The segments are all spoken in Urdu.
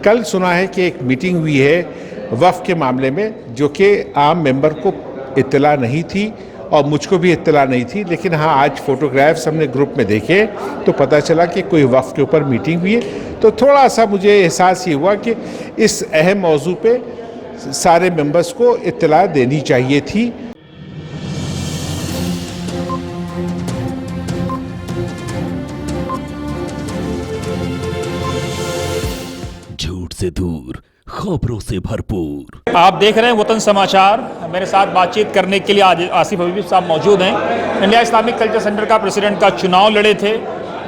کل سنا ہے کہ ایک میٹنگ ہوئی ہے وقف کے معاملے میں جو کہ عام ممبر کو اطلاع نہیں تھی اور مجھ کو بھی اطلاع نہیں تھی، لیکن ہاں آج فوٹوگرافس ہم نے گروپ میں دیکھے تو پتہ چلا کہ کوئی وقف کے اوپر میٹنگ ہوئی ہے، تو تھوڑا سا مجھے احساس یہ ہوا کہ اس اہم موضوع پہ سارے ممبرس کو اطلاع دینی چاہیے تھی۔ جھوٹ سے دور، خبروں سے بھرپور۔ آپ دیکھ رہے ہیں وطن سماچار۔ میرے ساتھ بات چیت کرنے کے لیے آج آصف حبیبی صاحب موجود ہیں۔ انڈیا اسلامک کلچر سینٹر کا پریزیڈنٹ کا چناؤ لڑے تھے،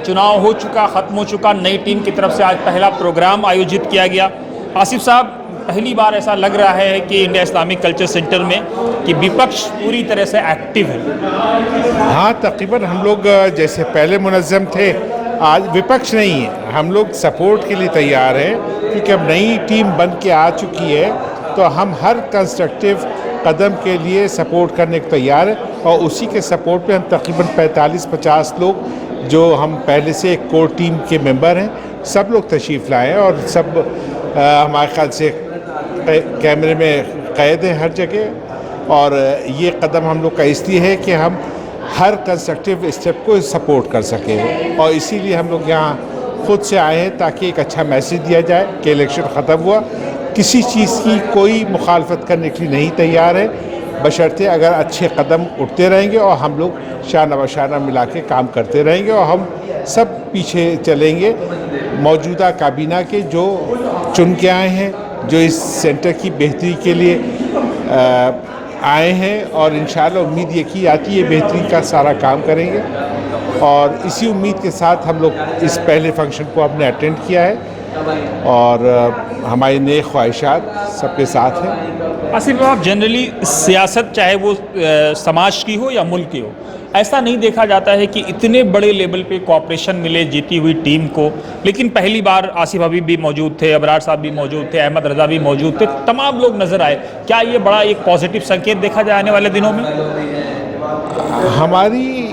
چناؤ ہو چکا، ختم ہو چکا، نئی ٹیم کی طرف سے آج پہلا پروگرام آیوجت کیا گیا۔ آصف صاحب، پہلی بار ایسا لگ رہا ہے کہ انڈیا اسلامک کلچر سینٹر میں کہ وپکش پوری طرح سے ایکٹیو ہے۔ ہاں، تقریباً ہم لوگ جیسے پہلے منظم تھے، آج وپکش نہیں ہے، ہم لوگ سپورٹ کے لیے تیار ہیں، کیونکہ اب نئی ٹیم بن کے آ چکی ہے تو ہم ہر کنسٹرکٹیو قدم کے لیے سپورٹ کرنے کو تیار ہیں، اور اسی کے سپورٹ پہ ہم تقریباً 45-50 لوگ جو ہم پہلے سے ایک کور ٹیم کے ممبر ہیں، سب لوگ تشریف لائے ہیں، اور سب ہمارے خیال سے کیمرے میں قید ہیں ہر جگہ، اور یہ قدم ہم لوگ کا اس لیے ہے کہ ہم ہر کنسٹرکٹیو اسٹیپ کو سپورٹ کر سکیں، اور اسی لیے ہم لوگ یہاں خود سے آئے ہیں تاکہ ایک اچھا میسیج دیا جائے کہ الیکشن ختم ہوا، کسی چیز کی کوئی مخالفت کرنے کے لیے نہیں تیار ہے، بشرطے اگر اچھے قدم اٹھتے رہیں گے اور ہم لوگ شانہ بشانہ ملا کے کام کرتے رہیں گے، اور ہم سب پیچھے چلیں گے موجودہ کابینہ کے جو چن کے آئے ہیں، جو اس سینٹر کی بہتری کے لیے آئے ہیں، اور انشاءاللہ امید یہ کی جاتی ہے بہتری کا سارا کام کریں گے، اور اسی امید کے ساتھ ہم لوگ اس پہلے فنکشن کو ہم نے اٹینڈ کیا ہے، اور ہماری نیک خواہشات سب کے ساتھ ہیں۔ آصف، آپ جنرلی سیاست چاہے وہ سماج کی ہو یا ملک کی ہو، ایسا نہیں دیکھا جاتا ہے کہ اتنے بڑے لیول پہ کوآپریشن ملے جیتی ہوئی ٹیم کو، لیکن پہلی بار آصف حبیب بھی موجود تھے، ابرار صاحب بھی موجود تھے، احمد رضا بھی موجود تھے، تمام لوگ نظر آئے۔ کیا یہ بڑا ایک پازیٹیو سنکیت دیکھا جائے آنے والے دنوں میں؟ ہماری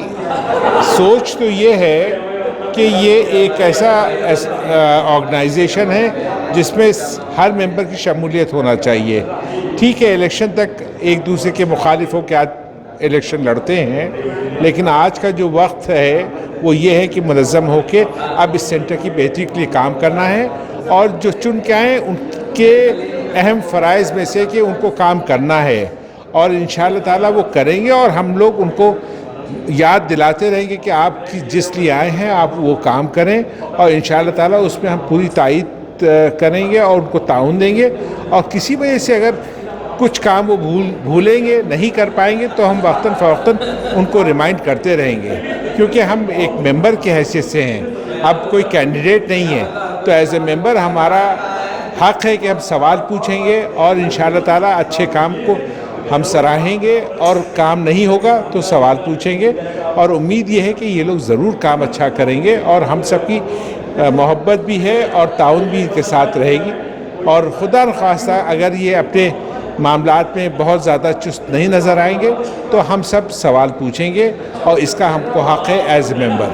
سوچ تو یہ ہے کہ یہ ایک ایسا آرگنائزیشن ہے جس میں ہر ممبر کی شمولیت ہونا چاہیے۔ ٹھیک ہے، الیکشن تک ایک دوسرے کے مخالف ہو کے آج الیکشن لڑتے ہیں، لیکن آج کا جو وقت ہے وہ یہ ہے کہ منظم ہو کے اب اس سینٹر کی بہتری کے لیے کام کرنا ہے، اور جو چن کے آئیں ان کے اہم فرائض میں سے کہ ان کو کام کرنا ہے، اور انشاءاللہ تعالیٰ وہ کریں گے، اور ہم لوگ ان کو یاد دلاتے رہیں گے کہ آپ کی جس لیے آئے ہیں آپ وہ کام کریں، اور انشاءاللہ تعالیٰ اس میں ہم پوری تائید کریں گے اور ان کو تعاون دیں گے، اور کسی وجہ سے اگر کچھ کام وہ بھولیں گے، نہیں کر پائیں گے، تو ہم وقتاً فوقتاً ان کو ریمائنڈ کرتے رہیں گے، کیونکہ ہم ایک ممبر کی حیثیت سے ہیں، اب کوئی کینڈیڈیٹ نہیں ہے، تو ایز اے ممبر ہمارا حق ہے کہ ہم سوال پوچھیں گے، اور انشاءاللہ تعالیٰ اچھے کام کو ہم سراہیں گے، اور کام نہیں ہوگا تو سوال پوچھیں گے، اور امید یہ ہے کہ یہ لوگ ضرور کام اچھا کریں گے، اور ہم سب کی محبت بھی ہے اور تعاون بھی ان کے ساتھ رہے گی، اور خدا نخواستہ اگر یہ اپنے معاملات میں بہت زیادہ چست نہیں نظر آئیں گے تو ہم سب سوال پوچھیں گے، اور اس کا ہم کو حق ہے ایز اے ممبر۔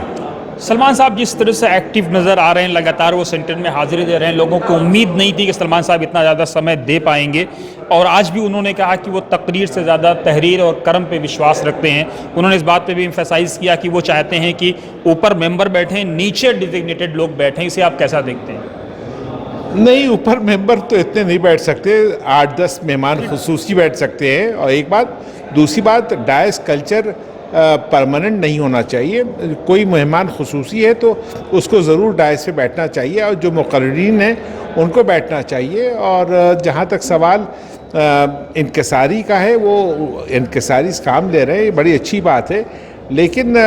سلمان صاحب جس طرح سے ایکٹیو نظر آ رہے ہیں، لگاتار وہ سینٹر میں حاضری دے رہے ہیں، لوگوں کو امید نہیں تھی کہ سلمان صاحب اتنا زیادہ سمے دے پائیں گے، اور آج بھی انہوں نے کہا کہ وہ تقریر سے زیادہ تحریر اور کرم پہ وشواس رکھتے ہیں۔ انہوں نے اس بات پہ بھی ایمفیسائز کیا کہ وہ چاہتے ہیں کہ اوپر ممبر بیٹھیں، نیچے ڈیزگنیٹڈ لوگ بیٹھیں۔ اسے آپ کیسا دیکھتے ہیں؟ نہیں، اوپر ممبر تو اتنے نہیں بیٹھ سکتے، 8-10 مہمان خصوصی بیٹھ سکتے ہیں، اور ایک بات، دوسری بات، ڈائس کلچر پرماننٹ نہیں ہونا چاہیے، کوئی مہمان خصوصی ہے تو اس کو ضرور ڈائس پہ بیٹھنا چاہیے، اور جو مقررین ہیں ان کو بیٹھنا چاہیے، اور جہاں تک سوال انکساری کا ہے، وہ انکساری کام لے رہے ہیں، یہ بڑی اچھی بات ہے، لیکن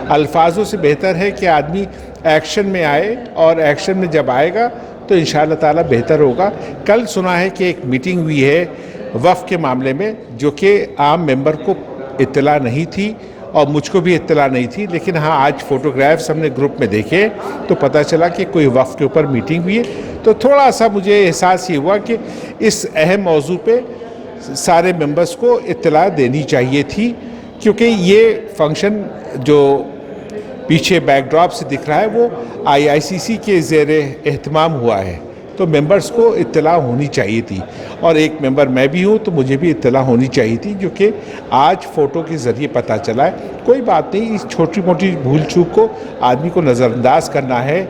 الفاظوں سے بہتر ہے کہ آدمی ایکشن میں آئے، اور ایکشن میں جب آئے گا تو انشاءاللہ تعالیٰ بہتر ہوگا۔ کل سنا ہے کہ ایک میٹنگ ہوئی ہے وقف کے معاملے میں جو کہ عام ممبر کو اطلاع نہیں تھی اور مجھ کو بھی اطلاع نہیں تھی، لیکن ہاں آج فوٹوگرافس ہم نے گروپ میں دیکھے تو پتہ چلا کہ کوئی وقف کے اوپر میٹنگ ہوئی ہے، تو تھوڑا سا مجھے احساس یہ ہوا کہ اس اہم موضوع پہ سارے ممبرس کو اطلاع دینی چاہیے تھی، کیونکہ یہ فنکشن جو پیچھے بیک ڈراپ سے دکھ رہا ہے وہ IICC کے زیر اہتمام ہوا ہے، تو ممبرز کو اطلاع ہونی چاہیے تھی، اور ایک ممبر میں بھی ہوں تو مجھے بھی اطلاع ہونی چاہیے تھی، جو کہ آج فوٹو کے ذریعے پتہ چلا ہے۔ کوئی بات نہیں، اس چھوٹی موٹی بھول چوک کو آدمی کو نظر انداز کرنا ہے،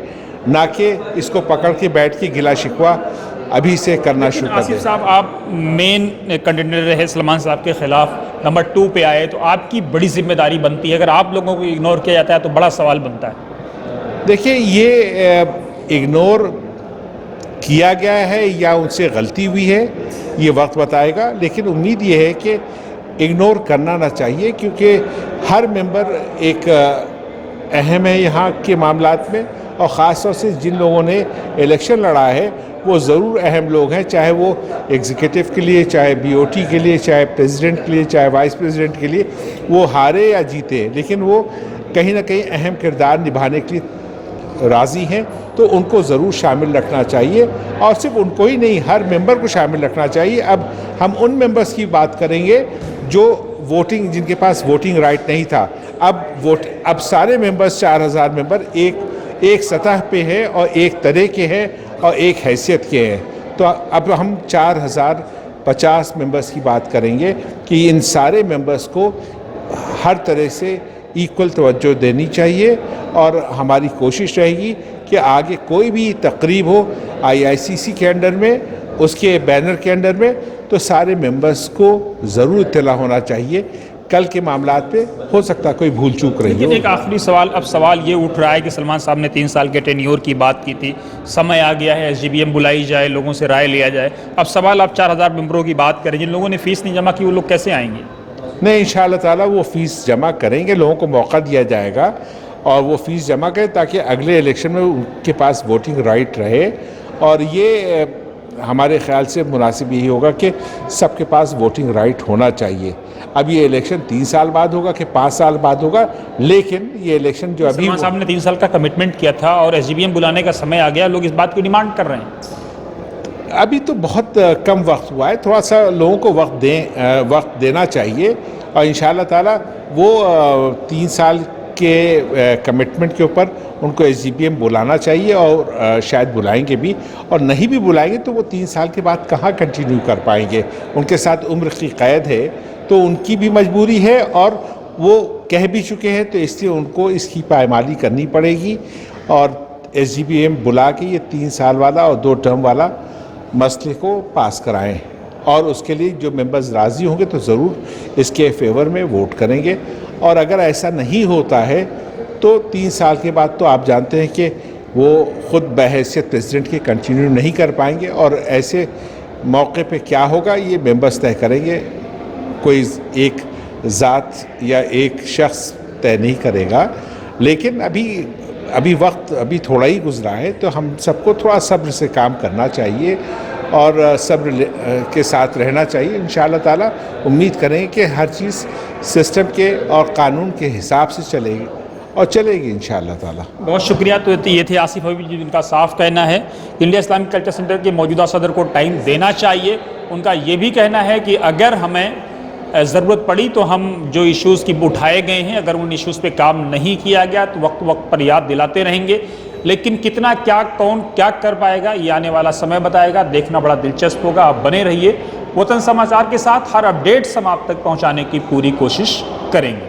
نہ کہ اس کو پکڑ کے بیٹھ کے گلا شکوہ ابھی سے کرنا شروع کر دیں۔ آصف صاحب، آپ مین کنٹینڈر رہے سلمان صاحب کے خلاف، نمبر 2 پہ آئے، تو آپ کی بڑی ذمہ داری بنتی ہے، اگر آپ لوگوں کو اگنور کیا جاتا ہے تو بڑا سوال بنتا ہے۔ دیکھیے، یہ اگنور کیا گیا ہے یا ان سے غلطی ہوئی ہے، یہ وقت بتائے گا، لیکن امید یہ ہے کہ اگنور کرنا نہ چاہیے، کیونکہ ہر ممبر ایک اہم ہے یہاں کے معاملات میں، اور خاص طور سے جن لوگوں نے الیکشن لڑا ہے وہ ضرور اہم لوگ ہیں، چاہے وہ ایگزیکٹو کے لیے، چاہے بی او ٹی کے لیے، چاہے پریزیڈنٹ کے لیے، چاہے وائس پریزیڈنٹ کے لیے، وہ ہارے یا جیتے، لیکن وہ کہیں نہ کہیں اہم کردار نبھانے کے لیے راضی ہیں، تو ان کو ضرور شامل رکھنا چاہیے، اور صرف ان کو ہی نہیں، ہر ممبر کو شامل رکھنا چاہیے۔ اب ہم ان ممبرز کی بات کریں گے جو ووٹنگ، جن کے پاس ووٹنگ رائٹ نہیں تھا۔ اب سارے ممبرز، 4000 ممبر ایک سطح پہ ہے، اور ایک طرح کے ہیں، اور ایک حیثیت کے ہیں، تو اب ہم 4050 ممبرز کی بات کریں گے کہ ان سارے ممبرز کو ہر طرح سے ایکول توجہ دینی چاہیے، اور ہماری کوشش رہے گی کہ آگے کوئی بھی تقریب ہو IICC کے انڈر میں، اس کے بینر کے انڈر میں، تو سارے ممبرز کو ضرور اطلاع ہونا چاہیے۔ کل کے معاملات پہ ہو سکتا ہے کوئی بھول چوک رہی لیکن ہو۔ ایک آخری سوال، اب سوال یہ اٹھ رہا ہے کہ سلمان صاحب نے 3 سال کے ٹینیور کی بات کی تھی، سمے آ گیا ہے SGBM بلائی جائے، لوگوں سے رائے لیا جائے، اب سوال آپ 4000 ممبروں کی بات کریں، جن لوگوں نے فیس نہیں جمع کی وہ لوگ کیسے آئیں گے؟ نہیں، انشاءاللہ تعالیٰ وہ فیس جمع کریں گے، لوگوں کو موقع دیا جائے گا، اور وہ فیس جمع کریں تاکہ اگلے الیکشن میں ان کے پاس ووٹنگ رائٹ رہے، اور یہ ہمارے خیال سے مناسب یہی ہوگا کہ سب کے پاس ووٹنگ رائٹ ہونا چاہیے۔ اب یہ الیکشن 3 سال بعد ہوگا کہ 5 سال بعد ہوگا، لیکن یہ الیکشن جو ابھی سلمان صاحب نے 3 سال کا کمٹمنٹ کیا تھا، اور SGBM بلانے کا سمے آ گیا، لوگ اس بات کی ڈیمانڈ کر رہے ہیں۔ ابھی تو بہت کم وقت ہوا ہے، تھوڑا سا لوگوں کو وقت دینا چاہیے، اور انشاءاللہ تعالیٰ وہ 3 سال کے کمٹمنٹ کے اوپر ان کو SGBM بلانا چاہیے، اور شاید بلائیں گے بھی، اور نہیں بھی بلائیں گے تو وہ 3 سال کے بعد کہاں کنٹینیو کر پائیں گے، ان کے ساتھ عمر کی قید ہے، تو ان کی بھی مجبوری ہے، اور وہ کہہ بھی چکے ہیں، تو اس لیے ان کو اس کی پائمالی کرنی پڑے گی، اور SGBM بلا کے یہ 3 سال والا اور 2 ٹرم والا مسئلے کو پاس کرائیں، اور اس کے لیے جو ممبرز راضی ہوں گے تو ضرور اس کے فیور میں ووٹ کریں گے، اور اگر ایسا نہیں ہوتا ہے تو 3 سال کے بعد تو آپ جانتے ہیں کہ وہ خود بحیثیت پریزیڈنٹ کے کنٹینیو نہیں کر پائیں گے، اور ایسے موقع پہ کیا ہوگا یہ ممبرز طے کریں گے، کوئی ایک ذات یا ایک شخص طے نہیں کرے گا، لیکن ابھی وقت تھوڑا ہی گزرا ہے، تو ہم سب کو تھوڑا صبر سے کام کرنا چاہیے، اور صبر کے ساتھ رہنا چاہیے۔ انشاءاللہ تعالیٰ امید کریں کہ ہر چیز سسٹم کے اور قانون کے حساب سے چلے گی، اور چلے گی انشاءاللہ تعالیٰ۔ بہت شکریہ۔ تو یہ تھے آصف حبیب، جن کا صاف کہنا ہے انڈیا اسلامک کلچر سینٹر کے موجودہ صدر کو ٹائم دینا چاہیے۔ ان کا یہ بھی کہنا ہے کہ اگر ہمیں ضرورت پڑی تو ہم جو ایشوز کی اٹھائے گئے ہیں، اگر ان ایشوز پہ کام نہیں کیا گیا تو وقت پر یاد دلاتے رہیں گے، لیکن کتنا کون کیا کر پائے گا یہ آنے والا سمے بتائے گا۔ دیکھنا بڑا دلچسپ ہوگا۔ آپ بنے رہیے، وطن سماچار کے ساتھ ہر اپڈیٹس ہم آپ تک پہنچانے کی پوری کوشش کریں گے۔